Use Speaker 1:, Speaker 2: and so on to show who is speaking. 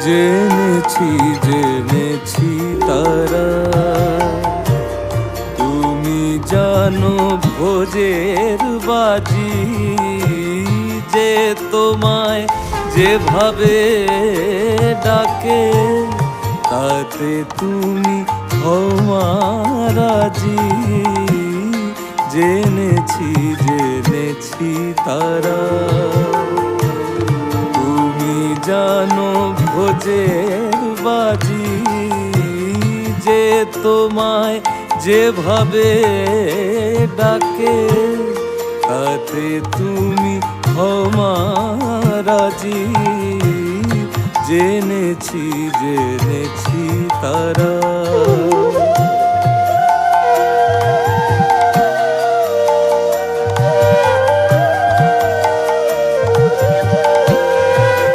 Speaker 1: জেনেছি জেনেছি তারা তুমি জানো ভোজের বাজি, যে তোমায় যেভাবে ডাকে তাতে তুমি রাজি। জেনেছি জেনেছি তারা তুমি জানো ভোজের বাজি, যে তোমায় যেভাবে ডাকে তাতে তুমি রাজি। জেনেছি জেনেছি তারা।